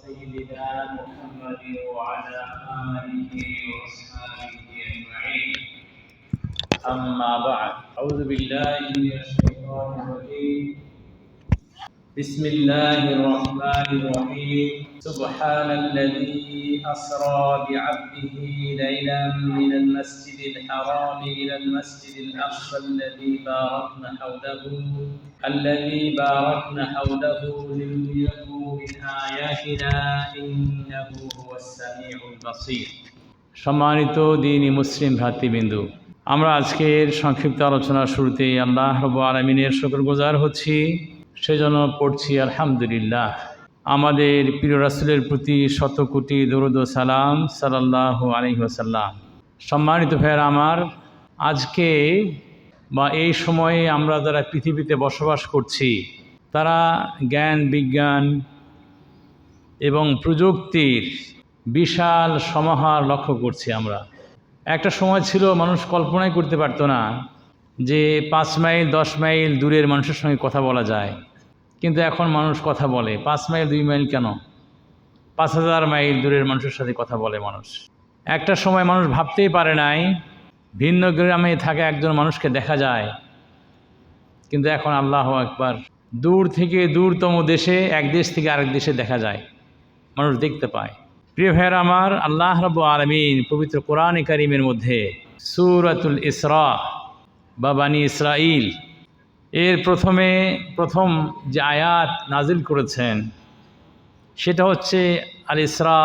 سيدنا محمد وعلى آله وأصحابه أجمعين. أما بعد، أعوذ بالله من الشيطان الرجيم. بسم الله الرحمن الرحيم. سبحان الذي أسرى بعبده ليلا من المسجد الحرام إلى المسجد الأقصى الذي باركنا حوله لنريه من آياتنا إنه هو السميع البصير. সম্মানিত দ্বীনি মুসলিম ভাতৃবৃন্দ, আমরা আজকের সংক্ষিপ্ত আলোচনার শুরুতে আল্লাহ রাব্বুল আলামিনের শুকরগুজার হচ্ছি, সেজন্য পড়ছি আলহামদুলিল্লাহ। আমাদের প্রিয় রাসূলের প্রতি শত কোটি দরুদ ও সালাম সাল্লাল্লাহু আলাইহি ওয়াসাল্লাম। সম্মানিত ভাইয়েরা আমার, আজকে বা এই সময়ে আমরা যারা পৃথিবীতে বসবাস করছি, তারা জ্ঞান বিজ্ঞান এবং প্রযুক্তির বিশাল সমাহার লক্ষ্য করছি আমরা। একটা সময় ছিল মানুষ কল্পনাই করতে পারত না যে 5 মাইল 10 মাইল দূরের মানুষের সঙ্গে কথা বলা যায়, কিন্তু এখন মানুষ কথা বলে। 5 মাইল 2 মাইল কেন, 5000 মাইল দূরের মানুষের সাথে কথা বলে মানুষ। একটা সময় মানুষ ভাবতেই পারে নাই ভিন্ন গ্রামে থাকা একজন মানুষকে দেখা যায়, কিন্তু এখন আল্লাহু আকবার, দূর থেকে দূরতম দেশে, এক দেশ থেকে আরেক দেশে দেখা যায়, মানুষ দেখতে পায়। প্রিয় ভাইয়েরা আমার, আল্লাহ রাব্বুল আলামিন পবিত্র কোরআন কারীমের মধ্যে সূরাতুল ইসরা বা বানী ইসরাইল এর প্রথম যে আয়াত নাজিল করেছেন সেটা হচ্ছে আল ইসরা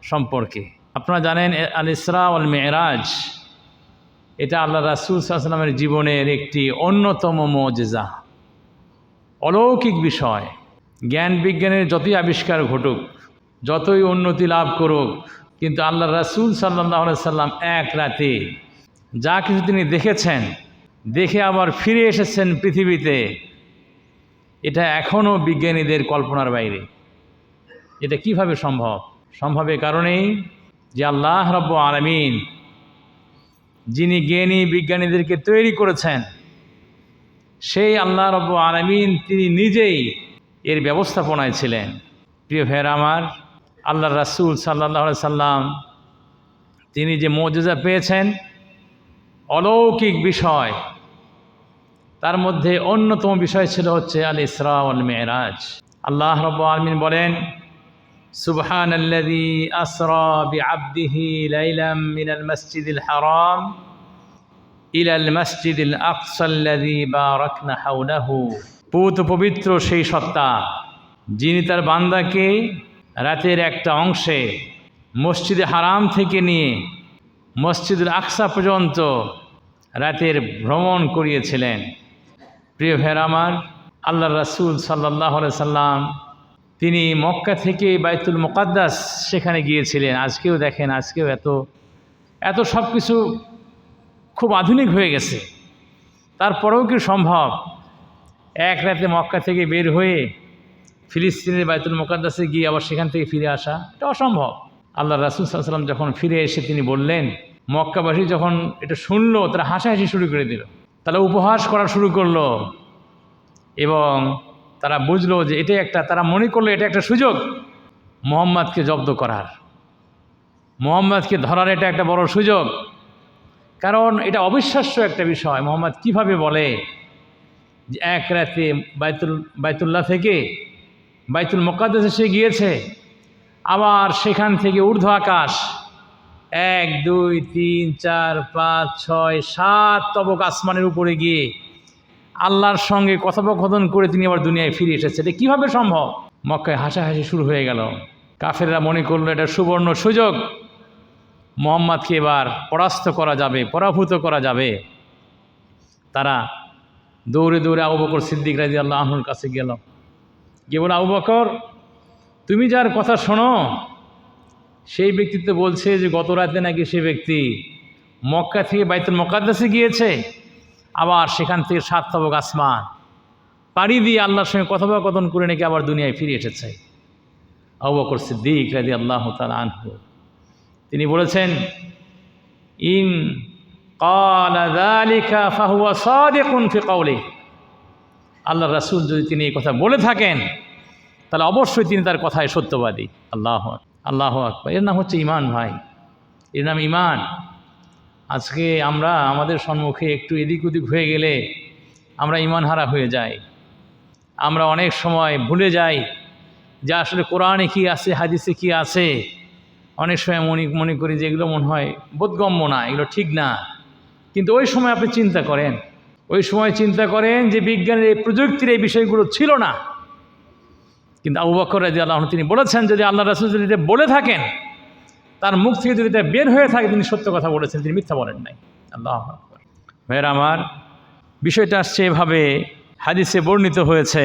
সম্পর্কে। আপনারা জানেন আল ইসরা ওয়াল মেরাজ এটা আল্লাহ রাসূল সাল্লাল্লাহু আলাইহি ওয়াসাল্লামের জীবনের একটি অন্যতম মুজিজা, অলৌকিক বিষয়। জ্ঞান বিজ্ঞানের যতই আবিষ্কার ঘটুক, যতই উন্নতি লাভ করুক, কিন্তু আল্লাহ রাসূল সাল্লাল্লাহু আলাইহি ওয়াসাল্লাম এক রাতে যা কিছু তিনি দেখেছেন, দেখে আবার ফিরে এসেছেন পৃথিবীতে, এটা এখনও বিজ্ঞানীদের কল্পনার বাইরে। এটা কিভাবে সম্ভব? সম্ভব এ কারণেই যে আল্লাহ রাব্বুল আলামিন যিনি জ্ঞানী বিজ্ঞানীদেরকে তৈরি করেছেন, সেই আল্লাহ রাব্বুল আলামিন তিনি নিজেই এর ব্যবস্থাপনায় ছিলেন। প্রিয় ভাইয়েরা আমার, আল্লাহ রাসূল সাল্লাল্লাহু আলাইহি সাল্লাম তিনি যে মুজিজা পেয়েছেন, অলৌকিক বিষয়, তার মধ্যে অন্যতম বিষয় ছিল হচ্ছে আল ইসরা ওয়াল মেরাজ। আল্লাহ রাব্বুল আলামিন বলেন, সুবহানাল্লাযী আসরা বিআবদিহি লাইলাম মিনাল মাসজিদিল হারাম ইলাল মাসজিদিল আকসাল্লাযী বারাকনা হাওলাহু। পবিত্র সেই সত্তা যিনি তার বান্দাকে রাতের একটা অংশে মসজিদে হারাম থেকে নিয়ে মসজিদুল আকসা পর্যন্ত রাতের ভ্রমণ করিয়েছিলেন। প্রিয় ভাইয়েরা আমার, আল্লাহ রাসূল সাল্লাল্লাহু আলাইহি সাল্লাম তিনি মক্কা থেকে বাইতুল মুকাদ্দাস সেখানে গিয়েছিলেন। আজকেও দেখেন, আজকেও এত সব কিছু খুব আধুনিক হয়ে গেছে, তারপরেও কি সম্ভব এক রাতে মক্কা থেকে বের হয়ে ফিলিস্তিনের বাইতুল মুকাদ্দাসে গিয়ে আবার সেখান থেকে ফিরে আসা? এটা অসম্ভব। আল্লাহ রাসূল সাল্লাল্লাহু আলাইহি সাল্লাম যখন ফিরে এসে তিনি বললেন, মক্কাবাসী যখন এটা শুনলো তারা হাসাহাসি শুরু করে দিল, তারা উপহাস করা শুরু করলো, এবং তারা বুঝলো যে তারা মনে করলো এটা একটা সুযোগ মুহাম্মদকে জব্দ করার, মুহাম্মদকে ধরার এটা একটা বড় সুযোগ। কারণ এটা অবিশ্বাস্য একটা বিষয়, মুহাম্মদ কিভাবে বলে যে এক রাতে বাইতুল্লাহ থেকে বাইতুল মুকাদ্দাসে সে গিয়েছে, আবার সেখান থেকে ঊর্ধ্ব আকাশ 1 2 3 4 5 6 7 তবক আসমানের উপরে গিয়ে আল্লাহর সঙ্গে কথোপকথন করে তিনি আবার দুনিয়ায় ফিরে এসেছে। এটা কীভাবে সম্ভব? মক্কায় হাসাহাসি শুরু হয়ে গেল। কাফেররা মনে করলো এটা সুবর্ণ সুযোগ, মুহাম্মদকে এবার পরাস্ত করা যাবে, পরাভূত করা যাবে। তারা দৌড়ে দৌড়ে আবু বকর সিদ্দিক রাদিয়াল্লাহু আনহুর কাছে গেল, গিয়ে বলে, আবু বকর, তুমি যার কথা শোনো সেই ব্যক্তি তো বলছে যে গত রাতে নাকি সে ব্যক্তি মক্কা থেকে বাইতুল মুকাদ্দাসে গিয়েছে, আবার সেখান থেকে 7 তবক আসমান পাড়ি দিয়ে আল্লাহর সঙ্গে কথোপকথন করে নাকি আবার দুনিয়ায় ফিরে এসেছে। আবু বকর সিদ্দিক রাদিয়াল্লাহু তাআলা আনহু তিনি বলেছেন, ইন ক্বালা যালিকা ফাহুয়া সাদিকুন ফি কওলিহি, আল্লাহ রাসূল যদি তিনি এই কথা বলে থাকেন তাহলে অবশ্যই তিনি তার কথায় সত্যবাদী। আল্লাহ আল্লাহ আকবার। এর নাম হচ্ছে ঈমান ভাই, এর নাম ঈমান। আজকে আমরা আমাদের সম্মুখে একটু এদিক ওদিক হয়ে গেলে আমরা ঈমান হারা হয়ে যাই। আমরা অনেক সময় ভুলে যাই যে আসলে কোরআনে কি আছে, হাদিসে কি আছে। অনেক সময় মনে করি যে এগুলো মনে হয় বোধগম্য না, এগুলো ঠিক না। কিন্তু ওই সময় আপনি চিন্তা করেন, ওই সময় চিন্তা করেন যে বিজ্ঞানের এই প্রযুক্তির এই বিষয়গুলো ছিল না। কিন্তু আবু বকর রাদিয়াল্লাহু আনহু তিনি বলেছেন, যদি আল্লাহ রাসূল যদি এটা বলে থাকেন, তার মুখ থেকে যদি এটা বের হয়ে থাকে, তিনি সত্য কথা বলেছেন, তিনি মিথ্যা বলেন নাই। আল্লাহু আকবার। ভাইয়েরা আমার, বিষয়টা আসছে এভাবে, হাদিসে বর্ণিত হয়েছে,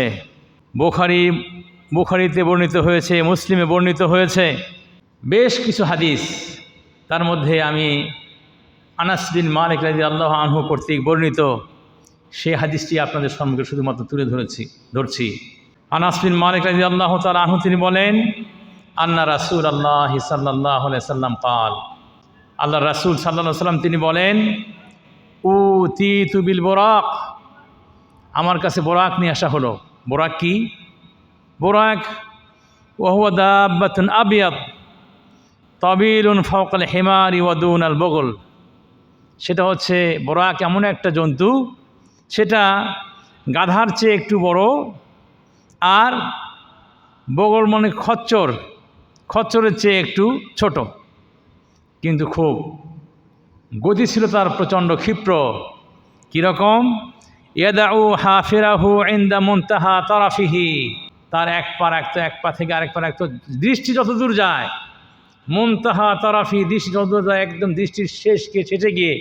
বুখারীতে বর্ণিত হয়েছে, মুসলিমে বর্ণিত হয়েছে বেশ কিছু হাদিস। তার মধ্যে আমি আনাস বিন মালিক রাদিয়াল্লাহু আনহু কর্তৃক বর্ণিত সেই হাদিসটি আপনাদের সম্মুখে শুধুমাত্র তুলে ধরছি। আনাস বিন মালিক রাদিয়াল্লাহু তাআলা আনহু তিনি বলেন, আন্না রাসূলুল্লাহ সাল্লাল্লাহু আলাইহি সাল্লাম قال, আল্লাহ রাসূল সাল্লাল্লাহু আলাইহি সাল্লাম তিনি বলেন, উতিতু বিল বুরাক, আমার কাছে বোরাক নিয়ে আসা হলো। বোরাক কি? বোরাক ওয়া হুয়া দাব্বাতুন আবিয়াদ তাবিলুন ফাওকাল হিমারি ওয়া দুনাল বগল। সেটা হচ্ছে, বোরাক এমন একটা জন্তু, সেটা গাধার চেয়ে একটু বড়, আর বগল মানে খচ্চরের চেয়ে একটু ছোট, কিন্তু খুব গতি ছিল তার প্রচণ্ড ক্ষিপ্র। কীরকম? ইয়াদাউ হাফিরাহু ইনদা মুনতাহা তারাফিহি, তার এক পা থেকে আরেক পা রাখতো, দৃষ্টি যত দূর যায়, মুনতাহা তারাফি, দৃষ্টি যত দূর যায়, একদম দৃষ্টির শেষকে ছেটে গিয়ে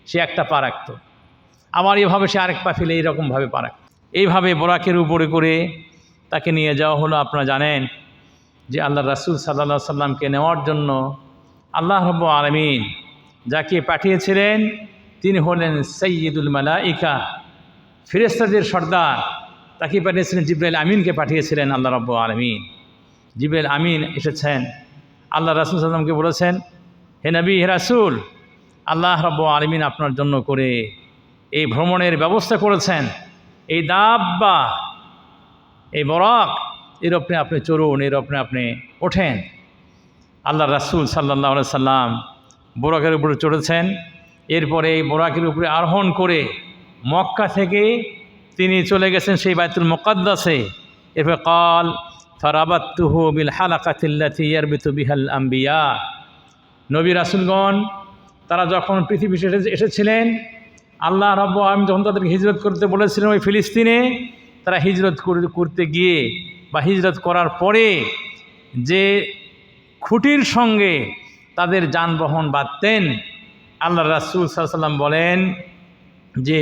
সে একটা পা রাখত, আবার এভাবে সে আরেক পা ফেলে এইরকমভাবে পা রাখত। এইভাবে বোরাকের উপরে করে তাকে নিয়ে যাওয়া হলো। আপনারা জানেন যে আল্লাহ রাসূল সাল্লাল্লাহু আলাইহি সাল্লামকে নেওয়ার জন্য আল্লাহ রাব্বুল আলামিন যাকে পাঠিয়েছিলেন তিনি হলেন সাইয়্যিদুল মালাইকা, ফেরেশতাদের সর্দার। তাকে পাঠিয়েছিলেন, জিবরাইল আমিনকে পাঠিয়েছিলেন আল্লাহ রাব্বুল আলামিন। জিবরাইল আমিন এসেছেন, আল্লাহ রাসূল সাল্লাল্লাহু আলাইহি সাল্লামকে বলেছেন, হে নবী, হে রাসূল, আল্লাহ রাব্বুল আলামিন আপনার জন্য করে এই ভ্রমণের ব্যবস্থা করেছেন। এই দাব্বা, এই বরাক, এর ওপরে আপনি চড়ুন, এর ওপরে আপনি ওঠেন। আল্লাহ রাসূল সাল্লাল্লাহু আলাইহি সাল্লাম বোরাকের উপরে চড়েছেন। এরপরে এই বোরাকের উপরে আরোহণ করে মক্কা থেকে তিনি চলে গেছেন সেই বাইতুল মুকাদ্দাসে। এরপরে কাল ফারাবাতুহু বিল হালাকাতিল্লাতী ইয়ারবিতু বিহাল আম্বিয়া, নবী রাসূলগণ তারা যখন পৃথিবী এসেছিলেন, আল্লাহ রাব্বুল আলামিন যখন তাদেরকে হিজরত করতে বলেছিলেন ওই ফিলিস্তিনে, তারা হিজরত করতে গিয়ে বা হিজরত করার পরে যে খুঁটির সঙ্গে তাদের যানবাহন বাঁধতেন, আল্লাহ রাসূল সাল্লাল্লাহু আলাইহি সাল্লাম বলেন যে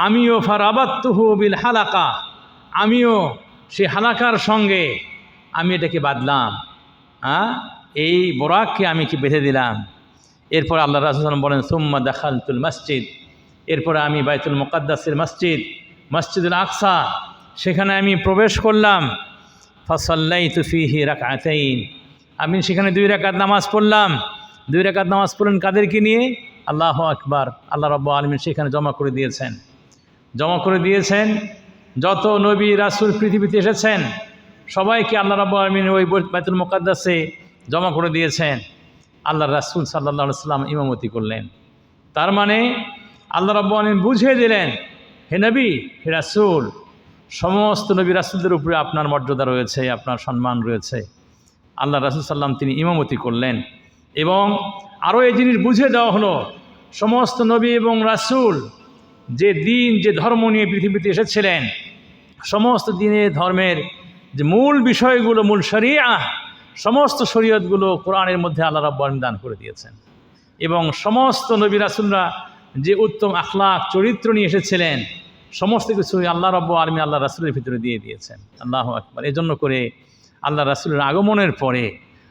আমিও ফারাবাতুহু বিল হালাকা, আমিও সেই হালাকার সঙ্গে আমি এটাকে বাঁধলাম, এই বোরাককে আমি কি বেঁধে দিলাম। এরপর আল্লাহ রাসূল সাল্লাল্লাহু আলাইহি ওয়াসাল্লাম বলেন, সুম্মা দাখালতুল মসজিদ, এরপরে আমি বাইতুল মুকাদ্দাসের মসজিদুল আকসা, সেখানে আমি প্রবেশ করলাম। ফাসাল্লাইতু ফীহি রাকআতাইন, আমি সেখানে 2 রাকাত নামাজ পড়লাম। 2 রাকাত নামাজ পড়লেন কাদেরকে নিয়ে? আল্লাহু আকবার। আল্লাহ রাব্বুল আলামিন সেখানে জমা করে দিয়েছেন যত নবী রাসূল পৃথিবীতে এসেছেন সবাইকে আল্লাহ রাব্বুল আলামিন ওই বাইতুল মুকাদ্দাসে জমা করে দিয়েছেন। আল্লাহ রাসূল সাল্লাল্লাহু আলাইহি সাল্লাম ইমামতি করলেন। তার মানে আল্লাহ রাব্বুল আলামিন বুঝিয়ে দিলেন, হে নবী, হে রাসূল, সমস্ত নবী রাসূলদের উপরে আপনার মর্যাদা রয়েছে, আপনার সম্মান রয়েছে। আল্লাহ রাসূল সাল্লাম তিনি ইমামতি করলেন। এবং আরও এই জিনিস বুঝিয়ে দেওয়া হলো, সমস্ত নবী এবং রাসূল যে দিন, যে ধর্ম নিয়ে পৃথিবীতে এসেছিলেন, সমস্ত দিনের ধর্মের যে মূল বিষয়গুলো, মূল শরিয়া, সমস্ত শরীয়তগুলো কোরআনের মধ্যে আল্লাহ রাব্বুল আলামিন দান করে দিয়েছেন। এবং সমস্ত নবী রাসূলরা যে উত্তম আখলাক চরিত্র নিয়ে এসেছিলেন, সমস্ত কিছু আল্লাহ রাব্বুল আলামিন আল্লাহ রাসূলের ভিতরে দিয়ে দিয়েছেন। আল্লাহু আকবার। এজন্য করে আল্লাহ রাসূলের আগমনের পরে,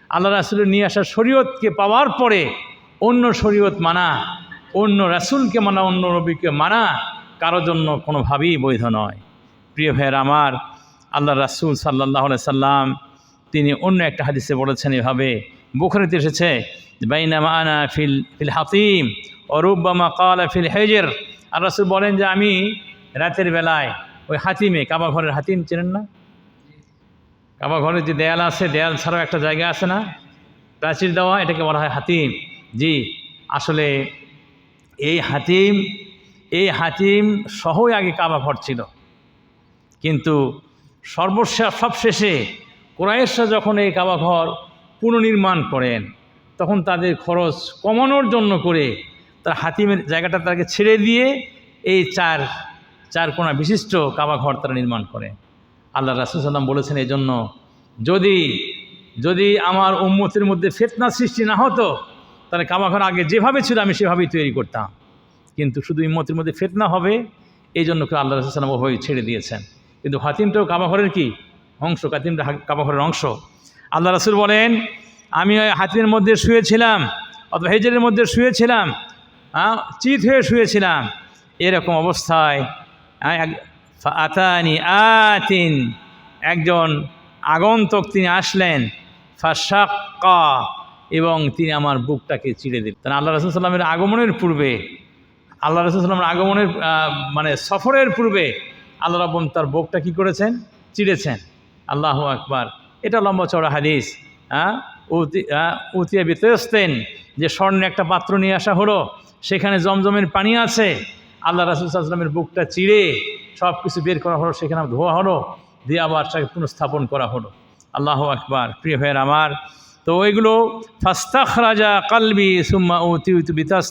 আল্লাহ রাসূলের নিয়ে আসা শরীয়তকে পাওয়ার পরে অন্য শরীয়ত মানা, অন্য রাসূলকে মানা, অন্য নবীকে মানা কারোর জন্য কোনোভাবেই বৈধ নয়। প্রিয় ভাইয়ের আমার, আল্লাহ রাসূল সাল্লাল্লাহু আলাইহি সাল্লাম তিনি অন্য একটা হাদিসে বলেছেন এভাবে, বুখারীতে এসেছে, বাইনামা আনা ফিল হাতিম ওয়া রুব্বামা ক্বালা ফিল হিজর। আর রাসূল বলেন যে আমি রাতের বেলায় ওই হাতিমে, কাবা ঘরের হাতিম চেনেন না? কাবা ঘরের যে দেয়াল আছে, দেয়াল ছাড়াও একটা জায়গা আছে না, প্রাচীর দেওয়া, এটাকে বলা হয় হাতিম। জি, আসলে এই হাতিম সহই আগে কাবা ঘর ছিল, কিন্তু সবশেষে কুরাইশরা যখন এই কাবা ঘর পুনর্নির্মাণ করেন, তখন তাদের খরচ কমানোর জন্য করে তারা হাতিমের জায়গাটা তাকে ছেড়ে দিয়ে এই চার কোণা বিশিষ্ট কাবা ঘর তারা নির্মাণ করে। আল্লাহ রাসূল সাল্লাল্লাহু আলাইহি ওয়াসাল্লাম বলেছেন, এই জন্য যদি আমার উম্মতের মধ্যে ফিতনা সৃষ্টি না হতো, তাহলে কাবা ঘর আগে যেভাবে ছিল আমি সেভাবেই তৈরি করতাম, কিন্তু শুধু উম্মতের মধ্যে ফিতনা হবে এই জন্য আল্লাহ রাসূল সাল্লাল্লাহু আলাইহি ওয়াসাল্লাম ওভাবে ছেড়ে দিয়েছেন। কিন্তু হাতিমটাও কাবা ঘরের কি অংশ, হাতিমটা কাবা ঘরের অংশ। আল্লাহ রাসূল বলেন, আমি ওই হাতিমের মধ্যে শুয়েছিলাম অথবা হেজরের মধ্যে শুয়েছিলাম, চিত হয়ে শুয়েছিলাম, এরকম অবস্থায় আতানি আতিন, একজন আগন্তুক তিনি আসলেন, ফাশাক্কা, এবং তিনি আমার বুকটাকে চিড়ে দিলেন। তাহলে আল্লাহ রাসূল সাল্লাল্লাহু আলাইহি ওয়াসাল্লামের আগমনের পূর্বে, আল্লাহ রাসূল সাল্লাল্লাহু আলাইহি ওয়াসাল্লামের আগমনের মানে সফরের পূর্বে আল্লাহ রাব্বুল তার বুকটা কী করেছেন? চিড়েছেন। আল্লাহু আকবার। এটা লম্বা চওড়া হাদিস। উতিয়া বিতস্তেন, যে স্বর্ণে একটা পাত্র নিয়ে আসা হলো, সেখানে জমজমের পানি আছে, আল্লাহ রাসূল সাল্লাল্লাহু আলাইহি ওয়াসাল্লামের বুকটা চিড়ে সব কিছু বের করা হলো, সেখানে ধোয়া হলো, দিয়ে আবার সেটাকে পুনঃস্থাপন করা হলো। আল্লাহু আকবার। প্রিয় ভাইয়ের আমার, তো ওইগুলো ফাস্তাখরাজা কালবি সুম্মা উতিউতু বিতাস,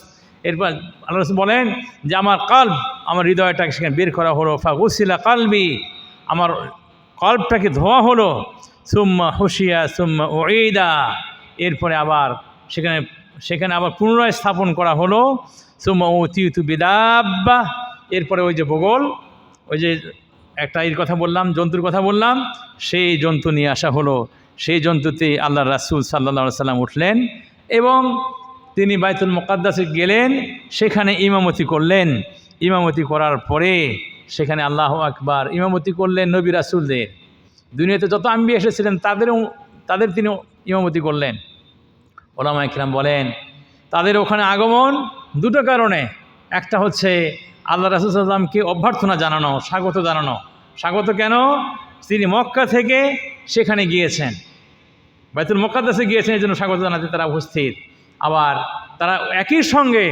এরপর আল্লাহ রাসূল বলেন যে আমার কালব, আমার হৃদয়টাকে সেখানে বের করা হলো, ফাগুসিলা কালবি, আমার কল্পটাকে ধোয়া হলো, সুম্মা হুশিয়া সুম্মা উঈদা, এরপরে আবার সেখানে আবার পুনরায় স্থাপন করা হলো, সুম্মা উতিউতু বিদাব্বা, এরপরে ওই যে বগল, ওই যে একটা এর কথা বললাম, জন্তুর কথা বললাম, সেই জন্তু নিয়ে আসা হলো। সেই জন্তুতে আল্লাহ রাসূল সাল্লাল্লাহু আলাইহি ওয়াসাল্লাম উঠলেন এবং তিনি বাইতুল মুকাদ্দাসে গেলেন, সেখানে ইমামতি করলেন। ইমামতি করার পরে সেখানে আল্লাহু আকবার, ইমামতি করলেন নবী রাসূলদের, দুনিয়াতে যত আম্বিয়া এসেছিলেন তাদের তিনি ইমামতি করলেন। ওলামায়ে কিরাম বলেন তাদের ওখানে আগমন দুটো কারণে, একটা হচ্ছে আল্লাহ রাসূল সাল্লাল্লাহু আলাইহি ওয়াসাল্লামকে অভ্যর্থনা জানানো, স্বাগত জানানো। স্বাগত কেন? তিনি মক্কা থেকে সেখানে গিয়েছেন, বাইতুল মুকাদ্দাসে গিয়েছেন, এই জন্য স্বাগত জানাতে তারা উপস্থিত। আবার তারা একই সঙ্গে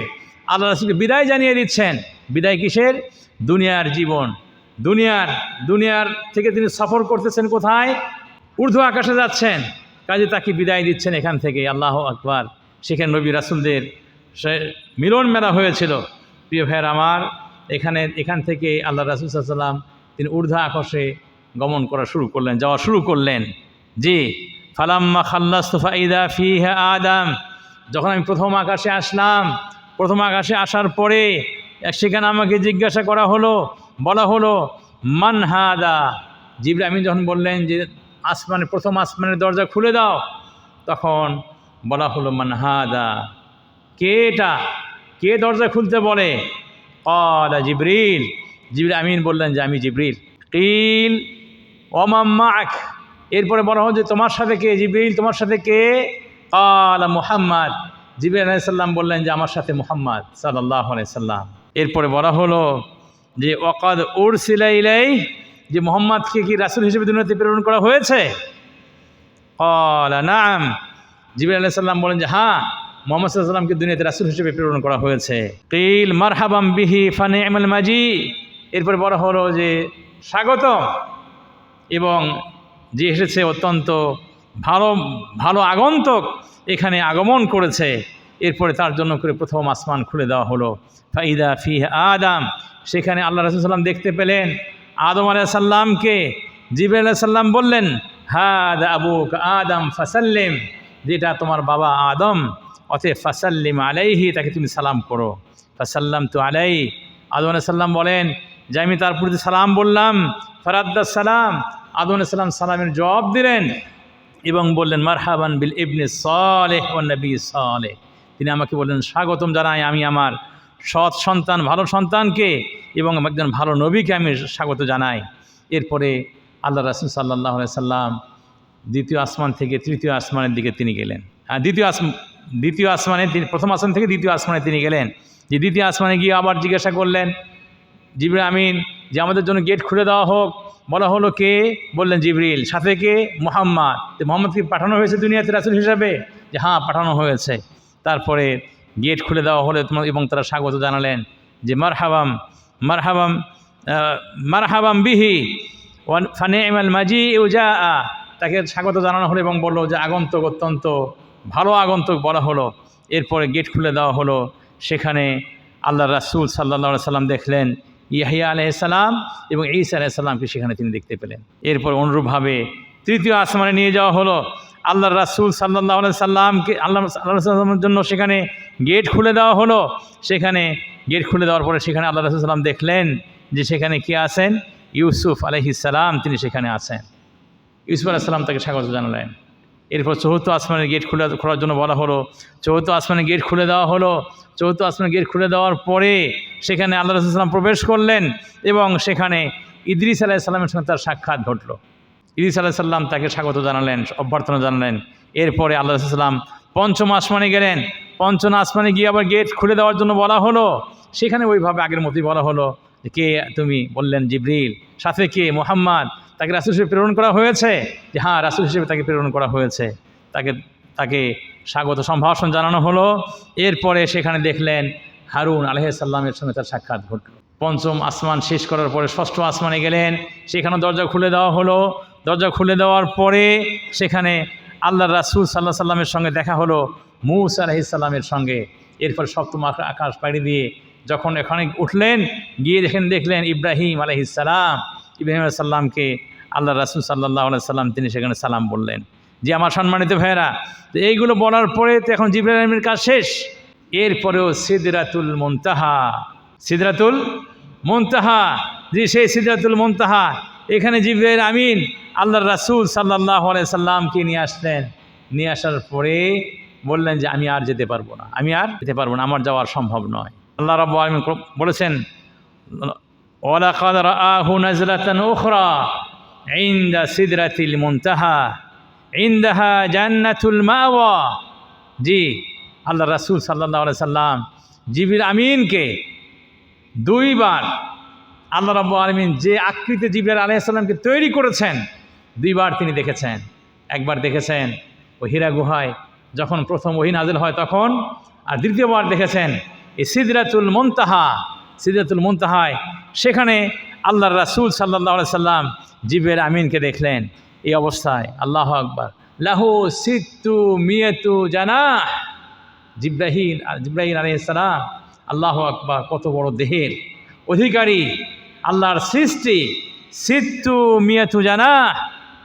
আল্লাহ রাসূলকে বিদায় জানিয়ে দিচ্ছেন। বিদায় কিসের? দুনিয়ার জীবন, দুনিয়ার থেকে তিনি সফর করতেছেন কোথায়? ঊর্ধ্ব আকাশে যাচ্ছেন, কাজে তাকে বিদায় দিচ্ছেন এখান থেকে। আল্লাহু আকবার। সেখানে নবী রাসূলদের মিলন মেলা হয়েছিল। প্রিয় ভাইয়ের আমার, এখান থেকে আল্লাহ রাসূল সাল্লাল্লাহু আলাইহি ওয়াসাল্লাম তিনি ঊর্ধ্ব আকাশে গমন করা শুরু করলেন, যাওয়া শুরু করলেন। জি, ফালাম্মা খাল্লাস্তু ফাইদা ফিহা আদম, যখন আমি প্রথম আকাশে আসলাম, প্রথম আকাশে আসার পরে সেখানে আমাকে জিজ্ঞাসা করা হলো, বলা হলো মান হাদা। জিবরাইল আমিন যখন বললেন যে প্রথম আসমানের দরজা খুলে দাও, তখন বলা হলো মান হাদা, কে এটা, কে দরজা খুলতে বলে? ক্বালা জিবরিল, জিবরাইল আমিন বললেন যে আমি জিবরিল। কিল ওমান মা'আক, এরপরে বলা হলো যে তোমার সাথে কে? জিবরিল তোমার সাথে কে? ক্বালা মুহাম্মদ, জিবরাইল আলাইহিস সালাম বললেন যে আমার সাথে মুহাম্মদ সাল্লাল্লাহু আলাইহি সাল্লাম। এরপরে বলা হলো যে ওয়াকাদ উরসিলা ইলাইহি, যে মুহাম্মদকে কি রাসূল হিসেবে দুনিয়াতে প্রেরণ করা হয়েছে? ক্বালা নাম, জিবরাইল আলাইহিস সালাম বলেন যে হ্যাঁ, মুহাম্মদ সাল্লাল্লাহু আলাইহি সাল্লামকে দুনিয়াতে রাসূল হিসেবে প্রেরণ করা হয়েছে। কিল মারহাবাম বিহি ফানি'মাল মাজি, এরপরে বলা হলো যে স্বাগতম, এবং যে এসেছে অত্যন্ত ভালো আগন্তুক এখানে আগমন করেছে। এরপরে তার জন্য করে প্রথম আসমান খুলে দেওয়া হলো। ফাইদা ফিহা আদম, সেখানে আল্লাহ রাসূল সাল্লাল্লাহু আলাইহি ওয়াসাল্লাম দেখতে পেলেন আদম আলাইহিস সালামকে। জিবরাইল আলাইহিস সালাম বললেন হাদা আবুকা আদম ফাসাল্লিম, যেটা তোমার বাবা আদম, অতএব ফাসাল্লিম আলাইহি, তাকে তুমি সালাম করো। ফাসাল্লামতু আলাইহি, আদম আলাইহিস সালাম বলেন যে আমি তার প্রতি সালাম বললাম। ফারাদ্দাস সালাম, আদম আলাইহিস সালাম সালামের জবাব দিলেন এবং বললেন মারহাবান বিল ইবনে সালেহ ওয়ান নবী সালেহ, তিনি আমাকে বললেন স্বাগতম জানাই আমি আমার সৎ সন্তান, ভালো সন্তানকে, এবং একজন ভালো নবীকে আমি স্বাগত জানাই। এরপরে আল্লাহ রাসূল সাল্লাল্লাহু আলাইহি সাল্লাম দ্বিতীয় আসমান থেকে তৃতীয় আসমানের দিকে তিনি গেলেন। দ্বিতীয় আসমানে, প্রথম আসমান থেকে দ্বিতীয় আসমানে তিনি গেলেন। যে দ্বিতীয় আসমানে গিয়ে আবার জিজ্ঞাসা করলেন জিবরাইল আমিন যে আমাদের জন্য গেট খুলে দেওয়া হোক। বলা হলো কে? বললেন জিবরিল। সাথে কে? মুহাম্মদ। তো মুহাম্মদকে পাঠানো হয়েছে দুনিয়াতে রাসূল হিসাবে? যে হ্যাঁ, পাঠানো হয়েছে। তারপরে গেট খুলে দেওয়া হলো এবং তারা স্বাগত জানালেন যে মারহাবাম মারহাবাম মারহাবাম বিহি ফানি'মাল মাজিউ জাআ। তাকে স্বাগত জানানো হলো এবং বলল যে আগন্তুক অত্যন্ত ভালো আগন্তুক বলা হলো। এরপরে গেট খুলে দেওয়া হলো। সেখানে আল্লাহ রাসূল সাল্লাল্লাহু আলাইহি সাল্লাম দেখলেন ইয়াহইয়া আলাইহিস সালাম এবং ঈসা আলাইহিস সালামকে সেখানে তিনি দেখতে পেলেন। এরপর অনুরূপভাবে তৃতীয় আসমানে নিয়ে যাওয়া হলো। আল্লাহ রাসূল সাল্লাল্লাহু আলাইহি সাল্লামকে আল্লাহ সাল্লামের জন্য সেখানে গেট খুলে দেওয়া হলো। সেখানে গেট খুলে দেওয়ার পরে সেখানে আল্লাহ রাসূল সাল্লাম দেখলেন যে সেখানে কে আছেন? ইউসুফ আলাইহিস সালাম তিনি সেখানে আছেন। ইউসুফ আলাইহিস সালাম তাকে স্বাগত জানালেন। এরপর চতুর্থ আসমানের গেট খোলার জন্য বলা হলো। চতুর্থ আসমানের গেট খুলে দেওয়া হলো। চতুর্থ আসমানের গেট খুলে দেওয়ার পরে সেখানে আল্লাহ রাসূল সাল্লাম প্রবেশ করলেন এবং সেখানে ইদ্রিস আলাইহিস সালামের সঙ্গে তার সাক্ষাৎ ঘটল। ইদ্রিস আলাইহিস সালাম তাকে স্বাগত জানালেন, অভ্যর্থনা জানালেন। এরপরে আল্লাহ রাসূল সাল্লাম পঞ্চম আসমানে গেলেন। পঞ্চম আসমানে গিয়ে আবার গেট খুলে দেওয়ার জন্য বলা হলো। সেখানে ওইভাবে আগের মতোই বলা হলো যে কে তুমি? বললেন জিবরিল। সাথে কে? মুহাম্মদ। তাকে রাসূল হিসেবে প্রেরণ করা হয়েছে? যে হ্যাঁ, রাসূল হিসেবে তাকে প্রেরণ করা হয়েছে। তাকে স্বাগত সম্ভাষণ জানানো হলো। এরপরে সেখানে দেখলেন হারুন আলাইহিস সালামের সঙ্গে তার সাক্ষাৎ ঘটল। পঞ্চম আসমান শেষ করার পরে ষষ্ঠ আসমানে গেলেন। সেখানে দরজা খুলে দেওয়া হলো। দরজা খুলে দেওয়ার পরে সেখানে আল্লাহ রাসূল সাল্লাল্লাহু আলাইহি সাল্লামের সঙ্গে দেখা হলো মূসা আলাইহিস সালামের সঙ্গে। এরপর সপ্তম আকাশ পাড়ি দিয়ে যখন এখানে উঠলেন, গিয়ে দেখলেন ইব্রাহিম আলাইহিস সালাম। ইব্রাহিম আলাইহিস সালামকে আল্লাহ রাসূল সাল্লাল্লাহু আলাইহি সাল্লাম তিনি সেখানে সালাম বললেন। যে আমার সম্মানিত ভাইয়েরা, তো এইগুলো বলার পরে তো এখন জিবরাইল আমিনের কাজ শেষ। এরপরেও সিদরাতুল মুনতাহা, সিদরাতুল মুনতাহা, যে সেই সিদরাতুল মুনতাহা, এখানে জিবরাইল আমিন আল্লাহর রাসূল সাল্লাল্লাহু আলাইহি সাল্লামকে নিয়ে আসলেন। নিয়ে আসার পরে বললেন যে আমি আর যেতে পারবো না, আমি আর যেতে পারবো না, আমার যাওয়ার সম্ভব নয়। আল্লাহ রাব্বুল আলামিন বলেছেন ওয়ালাকাদ রাআহু নাজলাতান উখরা ইনদা সিদরাতিল মুনতাহা ইনদাহা জান্নাতুল মাওয়া। জি, আল্লাহ রাসূল সাল্লাল্লাহু আলাইহি সাল্লাম জিবরিল আমিনকে দুইবার আল্লাহ রাব্বুল আলামিন যে আকৃতিতে জিবরাইল আলাইহিস সালামকে তৈরি করেছেন, দুইবার তিনি দেখেছেন। একবার দেখেছেন ওই হীরা গুহায় যখন প্রথম ওহী নাযিল হয় তখন, আর দ্বিতীয়বার দেখেছেন এই সিদরাতুল মুনতাহা, সিদরাতুল মুনতাহায় সেখানে আল্লাহর রাসূল সাল্লাল্লাহু আলাইহি সাল্লাম জিবরাইল আমিনকে দেখলেন এই অবস্থায়। আল্লাহু আকবার। লাহু সিত্তু মিয়াতু জানাহ। জিবরাইল আলাইহিস সালাম, আল্লাহু আকবার, কত বড় দেহের অধিকারী আল্লাহর সৃষ্টি। সিত্তু মিয়াতু জানাহ,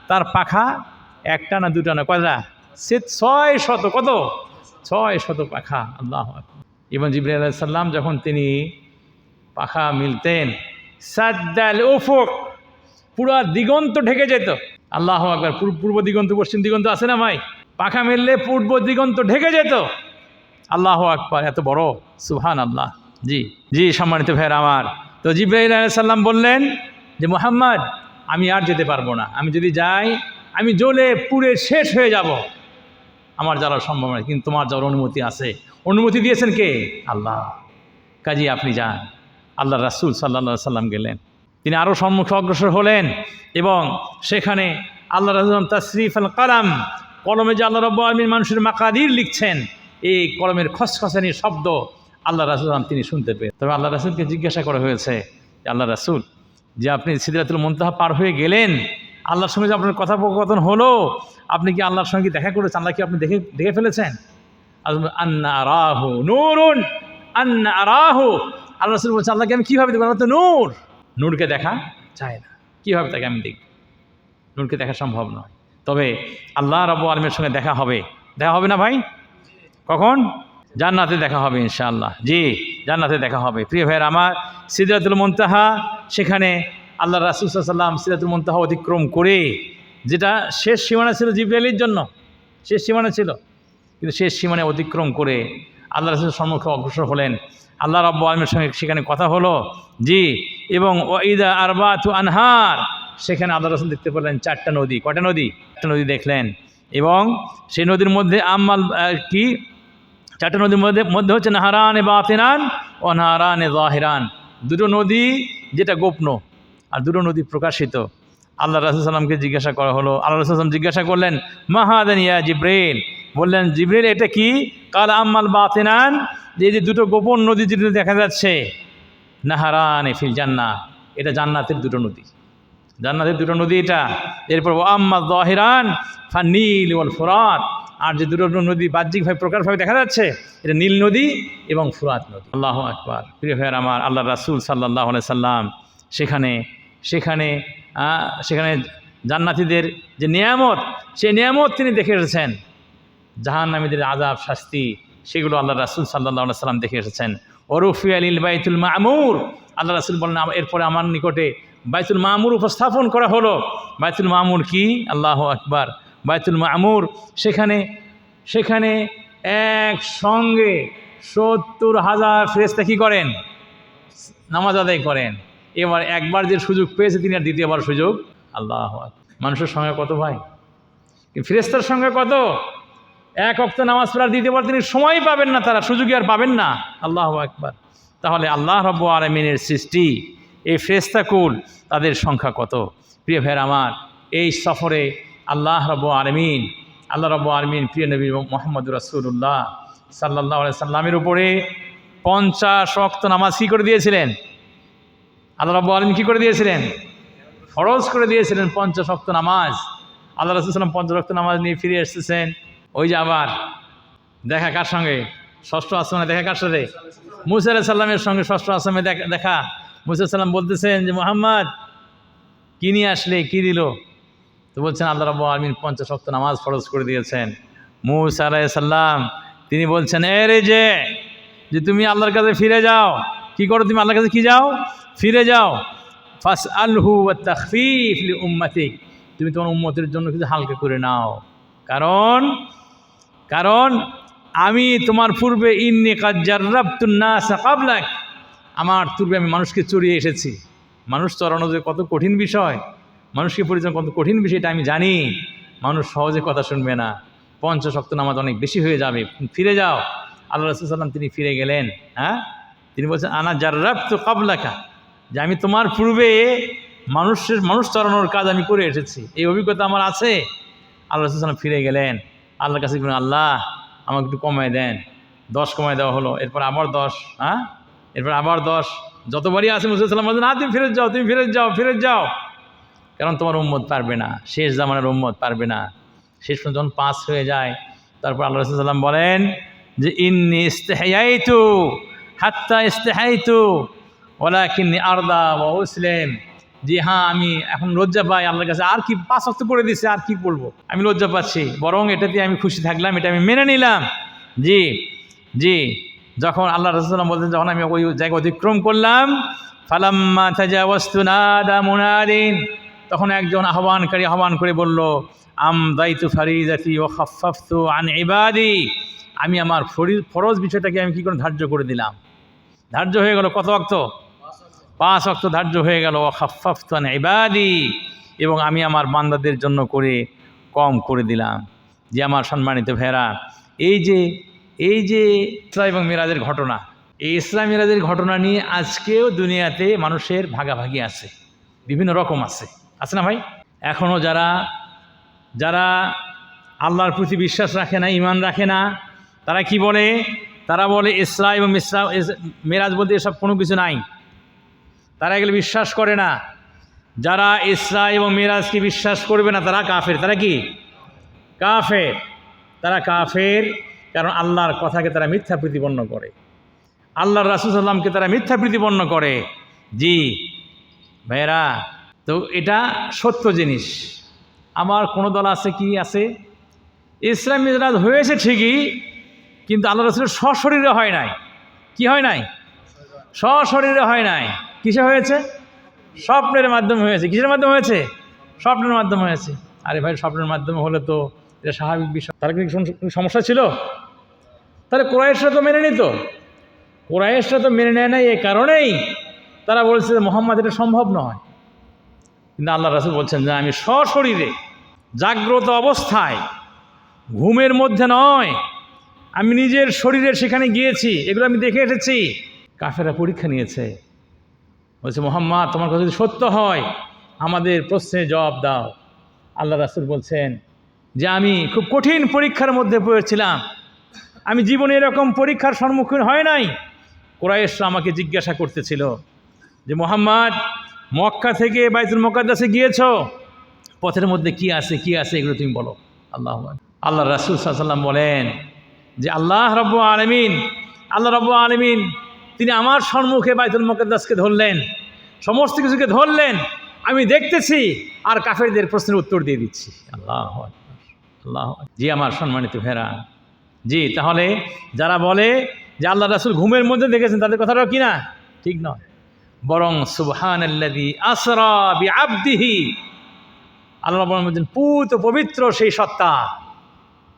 তার পাখা একটা না দুটা না, কয়টা? 600। কত? 600 পাখা। আল্লাহু আকবার। এবং জিবরাইল আলাইহিস সালাম যখন তিনি পাখা মিলতেন, সাদ্দাল উফুক, পুরো দিগন্ত ঢেকে যেত। আল্লাহু আকবার। পূর্ব দিগন্ত পশ্চিম দিগন্ত আছে না ভাই? পাখা মিললে পূর্ব দিগন্ত ঢেকে যেত। আল্লাহু আকবার, এত বড়, সুবহানাল্লাহ। জি জি, সম্মানিত ভাইয়েরা আমার, তো জিবরাইল আলাইহিস সালাম বললেন যে মুহাম্মদ আমি আর যেতে পারবো না, আমি যদি যাই আমি জ্বলে পুড়ে শেষ হয়ে যাব, আমার যাওয়ার সম্ভব নয়, কিন্তু তোমার যাওয়ার অনুমতি আছে। অনুমতি দিয়েছেন কে? আল্লাহ। কাজী আপনি যান। আল্লাহ রাসূল সাল্লাল্লাহু আলাইহি সাল্লাম গেলেন। তিনি আরও সম্মুখে অগ্রসর হলেন এবং সেখানে আল্লাহ রাসূল তাসরিফ আল কালাম, কলমে যে আল্লাহ রাব্বুল আলামিন মানুষের মাকাদির লিখছেন, এই কলমের খসখসানি শব্দ আল্লাহ রাসূল তিনি শুনতে পেয়ে। তবে আল্লাহ রাসূলকে জিজ্ঞাসা করা হয়েছে, আল্লাহ রাসূল যে আপনি সিদরাতুল মুনতাহা পার হয়ে গেলেন, আল্লাহর সঙ্গে যে আপনার কথোপকথন হলো, আপনি কি আল্লাহর সঙ্গে দেখা করেছেন? আল্লাহ কি আপনি দেখে ফেলেছেন? আন্না আরাহু নূরুন আন্না আরাহু। আল্লাহ রাসূল বলছেন আল্লাহকে আমি কীভাবে দেখব? আল্লাহ তো নূর, নূরকে দেখা যায় না, কীভাবে তাকে আমি দেখব? নূরকে দেখা সম্ভব নয়। তবে আল্লাহ রাব্বুল আলামিনের সঙ্গে দেখা হবে না ভাই? কখন? জান্নাতে দেখা হবে ইনশাআল্লাহ। জি, জান্নাতে দেখা হবে। প্রিয় ভাইয়ের আমার, সিদরাতুল মুনতাহা, সেখানে আল্লাহ রাসূল সাল্লাল্লাহু আলাইহি ওয়াসাল্লাম সিদরাতুল মুনতাহা অতিক্রম করে, যেটা শেষ সীমানা ছিল জিবরাইলের জন্য, শেষ সীমানা ছিল, কিন্তু শেষ সীমানা অতিক্রম করে আল্লাহ রাসূলের সম্মুখে অগ্রসর হলেন। আল্লাহ রাব্বুল আলামিনের সঙ্গে সেখানে কথা হলো। জি, এবং ওয়াইদা আরবাতু আনহার, সেখানে আল্লাহ রাসূল দেখতে পেলেন 4টা নদী। কয়টা নদী? 4টা নদী দেখলেন। এবং সেই নদীর মধ্যে কি 4টা নদীর মধ্যে হচ্ছে নাহারানে বাতিনান ও নাহারানে জাহিরান, দুটো নদী যেটা গোপন, আর দুটো নদী প্রকাশিত। আল্লাহ রাসূল সাল্লামকে জিজ্ঞাসা করা হলো, আল্লাহ রাসূল সাল্লাম জিজ্ঞাসা করলেন, মা হাদান ইয়া জিব্রাইল, বললেন জিব্রাইল এটা কি? কাল আম্মাল বাতিনান, যে দুটো গোপন নদী যেটা দেখা যাচ্ছে, নাহারানে ফিল জান্নাহ, এটা জান্নাতের দুটো নদী, জান্নাতের দুটো নদী এটা। এরপর আম্মা যাহিরান ফান্নীল ওয়াল ফুরাত, আর যে দুটো নদী বাহ্যিকভাবে প্রকারভাবে দেখা যাচ্ছে, এটা নীল নদী এবং ফুরাত নদী। আল্লাহু আকবার। প্রিয় ভাইয়ের আমার, আল্লাহ রাসূল সাল্লাল্লাহু আলাইহি সাল্লাম সেখানে সেখানে সেখানে জান্নাতীদের যে নিয়ামত, সেই নিয়ামত তিনি দেখে এসেছেন। জাহান্নামীদের আযাব শাস্তি, সেগুলো আল্লাহ রাসূল সাল্লাল্লাহু আলাইহি সাল্লাম দেখে এসেছেন। ওরফি আলিল বাইতুল মামুর, আল্লাহ রাসূল বলেন এরপরে আমার নিকটে বাইতুল মামুর উপস্থাপন করা হলো। বাইতুল মামুর কি? আল্লাহু আকবার। বাইতুল মামুর, সেখানে একসঙ্গে ৭০,০০০ ফেরেশতা কি করেন? নামাজ আদায় করেন। এবার একবার যে সুযোগ পেয়েছে তিনি আর দ্বিতীয়বার সুযোগ, আল্লাহু আকবার। মানুষের সংখ্যা কত ভাই? ফেরেশতার সংখ্যা কত? এক ওয়াক্ত নামাজ পড়ার দ্বিতীয়বার তিনি সময় পাবেন না, তারা সুযোগই আর পাবেন না। আল্লাহু আকবার। তাহলে আল্লাহ রাব্বুল আলামিনের সৃষ্টি এই ফেরেশতাকুল, তাদের সংখ্যা কত? প্রিয় ভাইয়ের আমার, এই সফরে আল্লাহ রাব্বুল আলামিন প্রিয় নবী মুহাম্মদুর রাসূলুল্লাহ সাল্লাল্লাহু আলাইহি সাল্লামের উপরে 50 ওয়াক্ত নামাজ কী করে দিয়েছিলেন? আল্লাহ রাব্বুল আলামিন কী করে দিয়েছিলেন? ফরজ করে দিয়েছিলেন 50 ওয়াক্ত নামাজ। আল্লাহ রাসূল সাল্লাল্লাহু আলাইহি ওয়াসাল্লাম 50 ওয়াক্ত নামাজ নিয়ে ফিরে এসেছেন। ওই যে আবার দেখা কার সঙ্গে? ষষ্ঠ আসমানে দেখা কার সাথে? মুসা আলাইহিস সালামের সঙ্গে ষষ্ঠ আসমানে দেখা। মুসা আলাইহিস সালাম বলতেছেন যে মুহাম্মদ কী নিয়ে আসলে, কী দিল? তো বলছেন আল্লাহ রাব্বুল আলামিন 50 ওয়াক্ত নামাজ ফরজ করে দিয়েছেন। মুসা আলাইহিস সালাম তিনি বলছেন, যে তুমি আল্লাহর কাছে ফিরে যাও। কি করো তুমি? আল্লাহর কাছে কি যাও? ফিরে যাও। ফাসআলহু ওয়াত তাখফীফ লিউম্মাতিক, তুমি তোমার উম্মতের জন্য কিছু হালকা করে নাও। কারণ আমি তোমার পূর্বে ইন্নী কাদ জাররাবতুন নাস ক্বাবলাক, আমার পূর্বে আমি মানুষকে চড়িয়ে এসেছি। মানুষ চড়ানো যে কত কঠিন বিষয়, মানুষকে পরিচালনা কত কঠিন বিষয়, এটা আমি জানি। মানুষ সহজে কথা শুনবে না। 50 ওয়াক্ত নামাজ অনেক বেশি হয়ে যাবে, ফিরে যাও। আল্লাহ রাসূল সাল্লাল্লাহু আলাইহি ওয়াসাল্লাম তিনি ফিরে গেলেন। তিনি বলছেন আনা জাররাবতু ক্বাবলাকা, যে আমি তোমার পূর্বে মানুষ চড়ানোর কাজ আমি করে এসেছি, এই অভিজ্ঞতা আমার আছে। আল্লাহ রাসূল সাল্লাল্লাহু আলাইহি ওয়াসাল্লাম ফিরে গেলেন, আল্লাহর কাছে বললেন আল্লাহ আমাকে একটু কমায় দেন। 10 কমায় দেওয়া হলো, এরপর আবার 10, এরপর আবার 10, যতবারই আছে মুসা আলাইহিস সালাম বলছেন তুমি ফিরে যাও, কারণ তোমার উম্মত পারবে না, শেষ জামানার উম্মত পারবে না। শেষ পর্যন্ত যখন 5 হয়ে যায়, তারপর আল্লাহ রাসূল সাল্লাল্লাহু আলাইহি ওয়াসাল্লাম বলেন যে ইন্নী ইস্তাহয়াইতু হাত্তা ইস্তাহাইতু ওয়ালাকিন্নী আরদা ওয়া উসলিম, যে হ্যাঁ আমি এখন লজ্জা পাই আল্লাহর কাছে, আর কি 5 ওয়াক্ত করে দিছে, আর কি বলবো, আমি লজ্জা পাচ্ছি, বরং এটাতে আমি খুশি থাকলাম, এটা আমি মেনে নিলাম। জি যখন আল্লাহ রাসূল সাল্লাল্লাহু আলাইহি ওয়াসাল্লাম বলতেন, যখন আমি ওই জায়গা অতিক্রম করলাম, ফালাম্মা তাজাওয়াজতু নাদা মুনাদিন, তখন একজন আহ্বানকারী আহ্বান করে বলল, আমদাইতু ফারিদাতি ওয়া খাফফতু আন ইবাদি, আমি আমার ফরজ বিষয়টাকে আমি কি করে ধার্য করে দিলাম। ধার্য হয়ে গেল কত ওয়াক্ত? 5 ওয়াক্ত ধার্য হয়ে গেল। ওয়া খাফফতু আন ইবাদি, এবং আমি আমার বান্দাদের জন্য করে কম করে দিলাম। যে আমার সম্মানিত ভাইরা, এই যে ইসরা এবং মিরাজের ঘটনা, এই ইসরা মিরাজের ঘটনা নিয়ে আজকেও দুনিয়াতে মানুষের ভাগাভাগি আছে, বিভিন্ন রকম আছে না ভাই? এখনও যারা আল্লাহর প্রতি বিশ্বাস রাখে না, ঈমান রাখে না, তারা কি বলে? তারা বলে ইসরা এবং মিরাজ বলতে এসব কোনো কিছু নাই, তারা এগুলো বিশ্বাস করে না। যারা ইসরা এবং মিরাজকে বিশ্বাস করবে না তারা কাফের। তারা কি? কাফের। তারা কাফের, কারণ আল্লাহর কথাকে তারা মিথ্যা প্রতিপন্ন করে, আল্লাহর রাসূল সাল্লাল্লাহু আলাইহি ওয়াসাল্লামকে তারা মিথ্যা প্রতিপন্ন করে। জি ভাইরা, তো এটা সত্য জিনিস। আমার কোনো দল আছে কি আছে, ইসরা মিরাজ হয়েছে ঠিকই, কিন্তু আল্লাহ রাসূলের সশরীরে হয় নাই। কি হয় নাই? সশরীরে হয় নাই। কিসে হয়েছে? স্বপ্নের মাধ্যমে হয়েছে। কিসের মাধ্যমে হয়েছে? স্বপ্নের মাধ্যমে হয়েছে। আরে ভাই, স্বপ্নের মাধ্যমে হলে তো এটা স্বাভাবিক বিষয়। তার কি সমস্যা ছিল? তাহলে কুরাইশরা তো মেনে নিত। কুরাইশরা তো মেনে নেয় না, এই কারণেই তারা বলছে যে মুহাম্মদ এটা সম্ভব নয়। কিন্তু আল্লাহ রাসূল বলছেন যে আমি সশরীরে জাগ্রত অবস্থায়, ঘুমের মধ্যে নয়, আমি নিজের শরীরে সেখানে গিয়েছি, এগুলো আমি দেখে এসেছি। কাফেররা পরীক্ষা নিয়েছে বলছে, মুহাম্মদ তোমার কথা যদি সত্য হয় আমাদের প্রশ্নের জবাব দাও। আল্লাহ রাসূল বলছেন যে আমি খুব কঠিন পরীক্ষার মধ্যে পড়েছিলাম, আমি জীবনে এরকম পরীক্ষার সম্মুখীন হয় নাই। কুরাইশরা আমাকে জিজ্ঞাসা করতেছিল যে মুহাম্মদ মক্কা থেকে বাইতুল মুকাদ্দাসে গিয়েছ, পথের মধ্যে কি আছে এগুলো তুমি বলো। আল্লাহ রাসূল সাল্লাল্লাহু আলাইহি ওয়াসাল্লাম বলেন যে আল্লাহ রাব্বুল আলামিন তিনি আমার সম্মুখে বাইতুল মুকাদ্দাসকে ধরলেন, সমস্ত কিছুকে ধরলেন, আমি দেখতেছি আর কাফেরদের প্রশ্নের উত্তর দিয়ে দিচ্ছি। আল্লাহ আল্লাহ। জি আমার সম্মানিত ভেরা, জি তাহলে যারা বলে যে আল্লাহ রাসূল ঘুমের মধ্যে দেখেছেন তাদের কথাটাও কি না ঠিক নয়, বরং সুবহানাল্লাযী আসরা বিআবদিহি, আল্লাহ বলেন পুত পবিত্র সেই সত্তা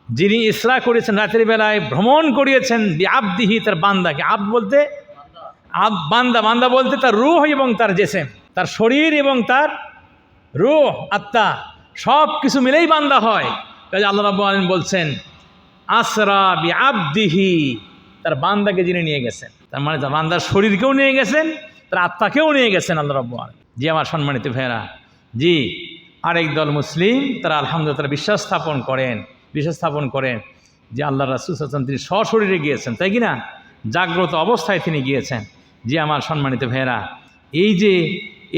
যিনি ইসরা করেছেন, রাতের বেলায় ভ্রমণ করিয়েছেন বিআবদিহি, তার বান্দাকে। আব্দ বলতে বান্দা বলতে তার রূহ এবং তার জিসম, তার শরীর এবং তার রূহ আত্মা সব কিছু মিলেই বান্দা হয়। কাজে আল্লাহ রাব্বুল আলামিন বলছেন আসরা বিআবদিহি, তার বান্দাকে যিনি নিয়ে গেছেন, তার মানে তার বান্দার শরীরকেও নিয়ে গেছেন, তার আত্মাকেও নিয়ে গেছেন আল্লাহ রাব্বুল আলামিন। জি আমার সম্মানিত ভাইয়েরা, জি আরেক দল মুসলিম তারা আলহামদুলিল্লাহ তারা বিশ্বাস স্থাপন করেন যে আল্লাহ রাসূল সাল্লাল্লাহু আলাইহি ওয়াসাল্লাম তিনি সশরীরে গিয়েছেন, তাই কি না, জাগ্রত অবস্থায় তিনি গিয়েছেন। জি আমার সম্মানিত ভাইয়েরা,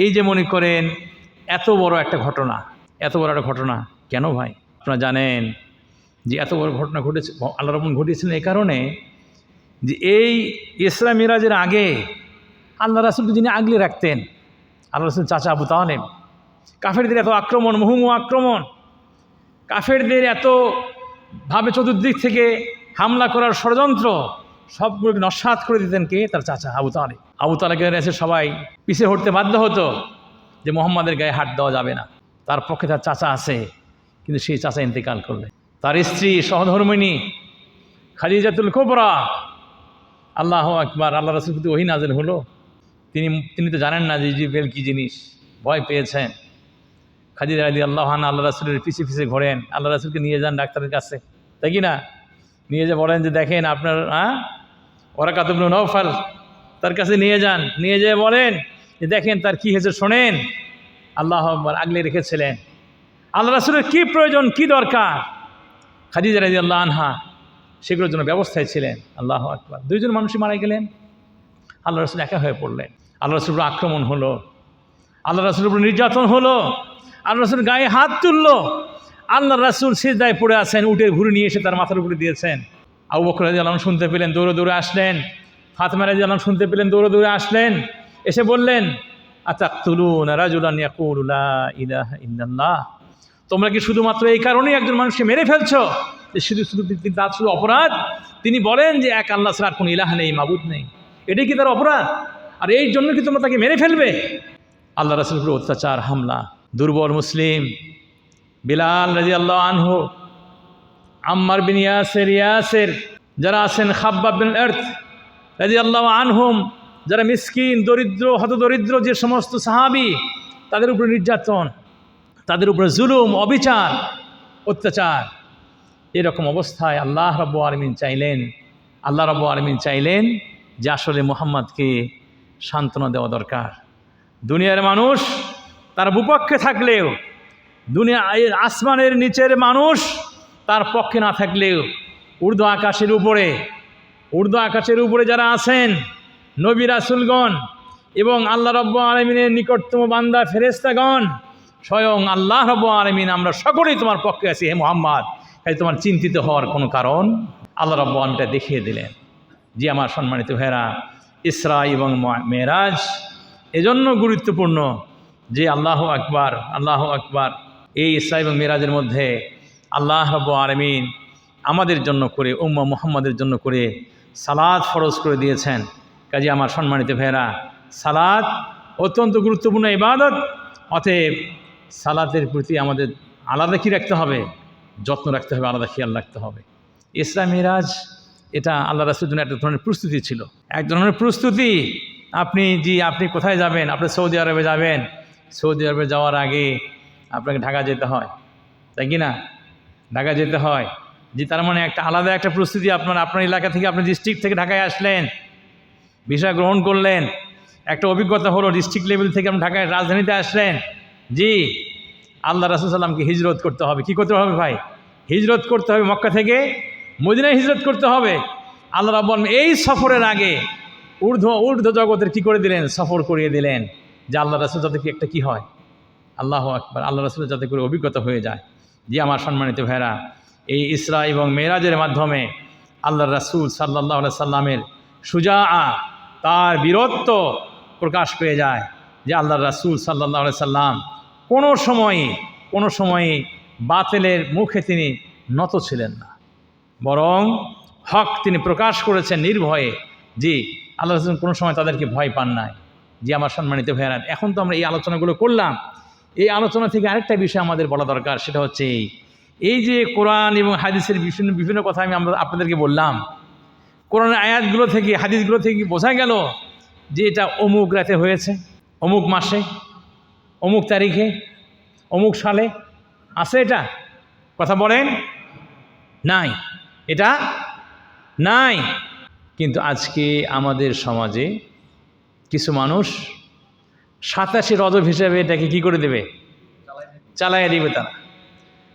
এই যে মনে করেন এত বড় একটা ঘটনা কেন ভাই? আপনারা জানেন যে এত বড় ঘটনা ঘটেছে, আল্লাহ রাব্বুল ঘটিয়েছিলেন এই কারণে যে এই ইসরা মিরাজের আগে আল্লাহ রাসূলকে যিনি আগলে রাখতেন, আল্লাহ রাসূল চাচা আবু তালেব, কাফেরদের এত আক্রমণ, মুহুর্মুহু আক্রমণ, কাফেরদের এতভাবে চতুর্দিক থেকে হামলা করার ষড়যন্ত্র সবগুলোকে নস্যাৎ করে দিতেন কে? তার চাচা আবু তালেব। আবু তালেবের এসে সবাই পিছিয়ে হটতে বাধ্য হতো যে মুহাম্মাদের গায়ে হাত দেওয়া যাবে না, তার পক্ষে তার চাচা আছে, কিন্তু সেই চাচা ইন্তেকাল করলেন। তার স্ত্রী সহধর্মিণী খাদিজাতুল কুবরা, আল্লাহু আকবার, আল্লাহ রাসূল প্রতি ওহী নাযিল হলো, তিনি তো জানেন না যে জিবরিল কী জিনিস, ভয় পেয়েছেন। খাদিজা রাদিয়াল্লাহু আনহা আল্লাহ রাসূলের পিছে ঘোরেন, আল্লাহ রাসূলকে নিয়ে যান ডাক্তারের কাছে, তাই কি না, নিয়ে যে বলেন যে দেখেন আপনার ওয়ারাকা ইবনে নওফাল, তার কাছে নিয়ে যান, নিয়ে যেয়ে বলেন যে দেখেন তার কী হয়েছে শোনেন। আল্লাহু আকবার, আগলে রেখেছিলেন। আল্লাহ রাসূলের কী প্রয়োজন, কী দরকার, খাদিজা রাদিয়াল্লাহু আনহা সেগুলোর জন্য ব্যবস্থায় ছিলেন। আল্লাহু আকবার। দুইজন মানুষই মারা গেলেন, আল্লাহ রাসূল একা হয়ে পড়লেন। আল্লাহ রাসূলের উপর আক্রমণ হলো, আল্লাহ রাসূলের উপর নির্যাতন হলো, আল্লাহ রাসূল গায়ে হাত তুললো, আল্লাহ রাসূল সিজদায় পড়ে আছেন, উটের ভুঁড়ি নিয়ে এসে তার মাথার উপরে দিয়েছেন। আবু বকর রাদিয়াল্লাহু আনহু শুনতে পেলেন, দৌড়ে আসলেন। ফাতেমা রাদিয়াল্লাহু আনহা শুনতে পেলেন, দৌড়ে আসলেন, এসে বললেন আতাকতুলুনা রাজুলান ইয়াকুলু লা ইলাহা ইল্লাল্লাহ, তোমরা কি শুধুমাত্র এই কারণেই একজন মানুষকে মেরে ফেলছো যে শুধু তার শুধু অপরাধ তিনি বলেন যে এক আল্লাহ ছাড়া আর কোনো ইলাহ নেই, মাবুদ নেই, এটাই কি তার অপরাধ? আর এই জন্য কি তোমরা তাকে মেরে ফেলবে? আল্লাহ রাসূলের উপর অত্যাচার, হামলা। দুর্বল মুসলিম বিলাল রাদিয়াল্লাহু আনহু, আম্মার বিন ইয়াসির যারা আছেন, খাব্বাব বিন আরত রাদিয়াল্লাহু আনহুম, যারা মিসকিন, দরিদ্র, হতদরিদ্র যে সমস্ত সাহাবী, তাদের উপরে নির্যাতন, তাদের উপরে জুলুম, অবিচার, অত্যাচার। এরকম অবস্থায় আল্লাহ রাব্বুল আলামিন চাইলেন যে আসলে মুহাম্মদকে সান্ত্বনা দেওয়া দরকার। দুনিয়ার মানুষ তার বিপক্ষে থাকলেও, দুনিয়া আসমানের নিচের মানুষ তার পক্ষে না থাকলেও, ঊর্ধ্ব আকাশের উপরে যারা আছেন নবী রাসূলগণ এবং আল্লাহ রাব্বুল আলামিনের নিকটতম বান্দা ফেরেশতাগণ, স্বয়ং আল্লাহ রাব্বুল আলামিন আমরা সকলেই তোমার পক্ষে আছি হে মুহাম্মদ, তাই তোমার চিন্তিত হওয়ার কোনো কারণ। আল্লাহ রাব্বুল আলামিন এটা দেখিয়ে দিলেন। জি আমার সম্মানিত ভাইরা, ইসরা এবং মেরাজ এজন্য গুরুত্বপূর্ণ যে আল্লাহু আকবার, এই ইসরা এবং মেরাজের মধ্যে আল্লাহ রাব্বুল আলামিন আমাদের জন্য করে, উম্মাহ মুহাম্মাদের জন্য করে সালাত ফরজ করে দিয়েছেন। কাজে আমার সম্মানিত ভাইরা, সালাত অত্যন্ত গুরুত্বপূর্ণ ইবাদত। অতএব সালাতের প্রতি আমাদের আলাদা কি রাখতে হবে, যত্ন রাখতে হবে, আলাদা খেয়াল রাখতে হবে। ইসরা মিরাজ এটা আল্লাহ রাসূলের জন্য একটা ধরনের প্রস্তুতি ছিল, এক ধরনের প্রস্তুতি। আপনি কোথায় যাবেন? আপনি সৌদি আরবে যাবেন, সৌদি আরবে যাওয়ার আগে আপনাকে ঢাকা যেতে হয়, তাই কি না? ঢাকা যেতে হয়, যে তার মানে একটা আলাদা একটা প্রস্তুতি। আপনার এলাকা থেকে, আপনার ডিস্ট্রিক্ট থেকে ঢাকায় আসলেন, ভিসা গ্রহণ করলেন, একটা অভিজ্ঞতা হলো, ডিস্ট্রিক্ট লেভেল থেকে আপনি ঢাকায় রাজধানীতে আসলেন, জি আল্লাহ রাসূল সাল্লামকে হিজরত করতে হবে। কি করতে হবে ভাই? হিজরত করতে হবে, মক্কা থেকে মদিনায় হিজরত করতে হবে। আল্লাহ রাব্বুল আলামিন এই সফরের আগে ঊর্ধ্ব জগতের কি করে দিলেন? সফর করিয়ে দিলেন, যে আল্লাহ রাসূল যাতে কি একটা কি হয়, আল্লাহু আকবার, আল্লাহ রাসূলের যাতে করে অভিজ্ঞতা হয়ে যায়। জি আমার সম্মানিত ভাইরা, এই ইসরা এবং মেরাজের মাধ্যমে আল্লাহ রাসূল সাল্লাল্লাহু আলাইহি সাল্লামের সুজাআ, তার বীরত্ব প্রকাশ পেয়ে যায়, যে আল্লাহ রাসূল সাল্লাল্লাহু আলাইহি সাল্লাম কোনো সময়ে বাতিলের মুখে তিনি নত ছিলেন না, বরং হক তিনি প্রকাশ করেছেন নির্ভয়ে। জি আল্লাহ রাসূল কোনো সময় তাদেরকে ভয় পান নাই। জি আমার সম্মানিত ভাইরা, এখন তো আমরা এই আলোচনাগুলো করলাম, এই আলোচনা থেকে আরেকটা বিষয় আমাদের বলা দরকার, সেটা হচ্ছে এই যে কোরআন এবং হাদিসের বিভিন্ন কথা আমরা আপনাদেরকে বললাম, কোরআনের আয়াতগুলো থেকে হাদিসগুলো থেকে বোঝা গেল যে এটা অমুক রাতে হয়েছে, অমুক মাসে, অমুক তারিখে, অমুক সালে। আছে এটা? কথা বলেন। নাই, এটা নাই। কিন্তু আজকে আমাদের সমাজে কিছু মানুষ 27 রজব হিসেবে এটাকে কি করে দেবে? চালাইয়ে দিবে। তারা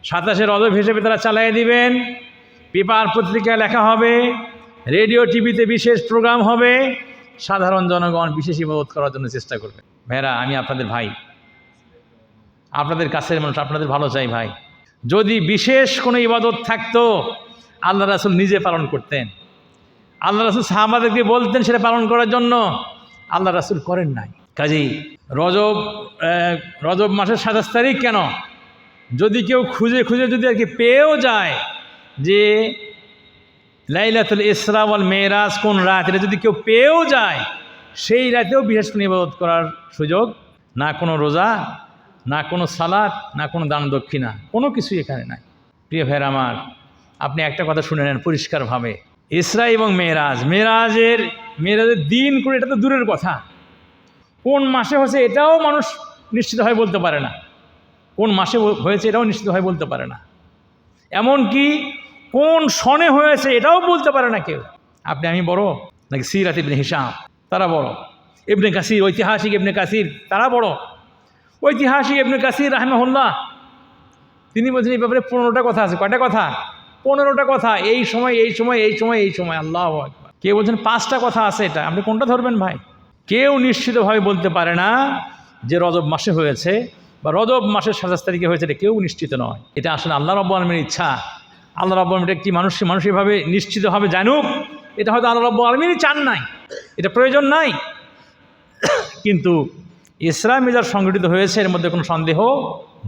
27 রজব হিসেবে তারা চালাইয়ে দিবেন। পেপার পত্রিকায় লেখা হবে, রেডিও টিভিতে বিশেষ প্রোগ্রাম হবে, সাধারণ জনগণ বিশেষ ইবাদত করার জন্য চেষ্টা করবে। ভাইরা, আমি আপনাদের ভাই, আপনাদের কাছের মানুষ, আপনাদের ভালো চাই ভাই। যদি বিশেষ কোনো ইবাদত থাকতো আল্লাহ রাসূল নিজে পালন করতেন, আল্লাহ রাসূল সাহাবাদেরকে বলতেন সেটা পালন করার জন্য, আল্লাহ রাসূল করেন নাই। কাজেই রজব মাসের 27 তারিখ কেন? যদি কেউ খুঁজে যদি আর কি পেয়েও যায় যে লাইলাতুল ইসরা ওয়াল মেরাজ কোন রাত, এটা যদি কেউ পেয়েও যায়, সেই রাতেও বিশেষ কোনো ইবাদত করার সুযোগ না, কোনো রোজা না, কোনো সালাত না, কোনো দান দক্ষিণা, কোনো কিছুই এখানে নাই। প্রিয় ভাইয়ের আমার, আপনি একটা কথা শুনে নেন পরিষ্কারভাবে, ইসরা এবং মেরাজের দিন করে এটা তো দূরের কথা, কোন মাসে হয়েছে এটাও মানুষ নিশ্চিতভাবে বলতে পারে না, কোন মাসে হয়েছে এটাও নিশ্চিতভাবে বলতে পারে না, এমনকি কোন সনে হয়েছে এটাও বলতে পারে না কেউ। আমি বড় নাকি সিরাত ইবনে হিশাম তারা বড়, ইবনে কাসির ঐতিহাসিক ইবনে কাসির তারা বড়। ঐতিহাসিক ইবনে কাসির রাহিমাহুল্লাহ তিনি বলছেন এই ব্যাপারে 15টা কথা আছে। কয়টা কথা? 15টা কথা। এই সময় আল্লাহু আকবার। কেউ বলছেন 5টা কথা আছে। এটা আপনি কোনটা ধরবেন ভাই? কেউ নিশ্চিতভাবে বলতে পারে না যে রজব মাসে হয়েছে বা রজব মাসের 27 তারিখে হয়েছে, এটা কেউ নিশ্চিত নয়। এটা আসলে আল্লাহ রাব্বুল আলামিনের ইচ্ছা। আল্লাহ রাব্বুল আলামিন এটা কি মানুষ এভাবে নিশ্চিতভাবে জানুক, এটা হয়তো আল্লাহ রাব্বুল আলামিনই চান নাই, এটা প্রয়োজন নাই। কিন্তু ইসরা মিরাজ সংগঠিত হয়েছে, এর মধ্যে কোনো সন্দেহ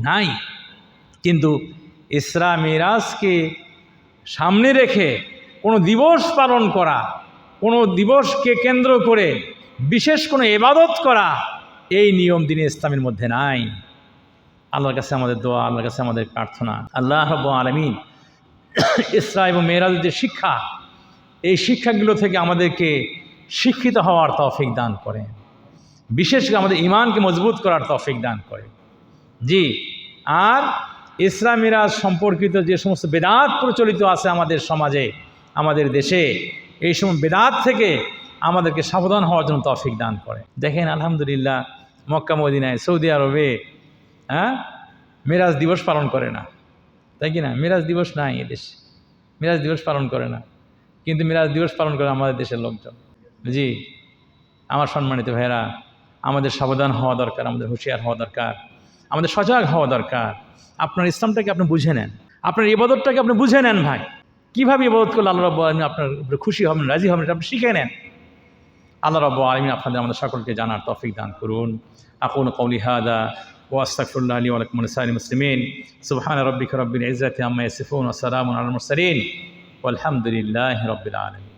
নাই। কিন্তু ইসরা মিরাজকে সামনে রেখে কোনো দিবস পালন করা, কোনো দিবসকে কেন্দ্র করে বিশেষ কোনো ইবাদত করা, এই নিয়ম দ্বীনে ইসলামের মধ্যে নাই। আল্লাহর কাছে আমাদের দোয়া, আল্লাহর কাছে আমাদের প্রার্থনা, আল্লাহ রাব্বুল আলামিন ইসরা এবং মেরাজের যে শিক্ষা, এই শিক্ষাগুলো থেকে আমাদেরকে শিক্ষিত হওয়ার তৌফিক দান করেন, বিশেষ করে আমাদের ঈমানকে মজবুত করার তৌফিক দান করেন। জি, আর ইসরা মিরাজ সম্পর্কিত যে সমস্ত বেদাত প্রচলিত আছে আমাদের সমাজে, আমাদের দেশে, এই সময় বেদাত থেকে আমাদেরকে সাবধান হওয়ার জন্য তৌফিক দান করে। দেখেন আলহামদুলিল্লাহ, মক্কা মদিনায়, সৌদি আরবে মিরাজ দিবস পালন করে না, তাই কি না? মিরাজ দিবস নাই এদেশে, মিরাজ দিবস পালন করে না, কিন্তু মিরাজ দিবস পালন করে আমাদের দেশের লোকজন। জি আমার সম্মানিত ভাইয়েরা, আমাদের সাবধান হওয়া দরকার, আমাদের হুঁশিয়ার হওয়া দরকার, আমাদের সজাগ হওয়া দরকার। আপনার ইসলামটাকে আপনি বুঝে নেন, আপনার ইবাদতটাকে আপনি বুঝে নেন ভাই। কীভাবে ইবাদত করলে আল্লাহ রাব্বুল আলামিন আপনার উপরে খুশি হবেন, রাজি হবেন, এটা আপনি শিখে নেন। আল্লাহ রাব্বুল আলামিন আপনাদের আমাদের সকলকে জানার তৌফিক দান করুন। আকুলু কওলি হাযা ওয়া আস্তাগফিরুল্লাহ লি ওয়া লাকুম ওয়া লিসাইরিল মুসলিমিন। সুবহানা রাব্বিকা রাব্বিল ইজ্জাতি আম্মা ইয়াসিফুন ওয়া সালামুন আলাল মুরসালিন ওয়াল হামদুলিল্লাহি রাব্বিল আলামিন।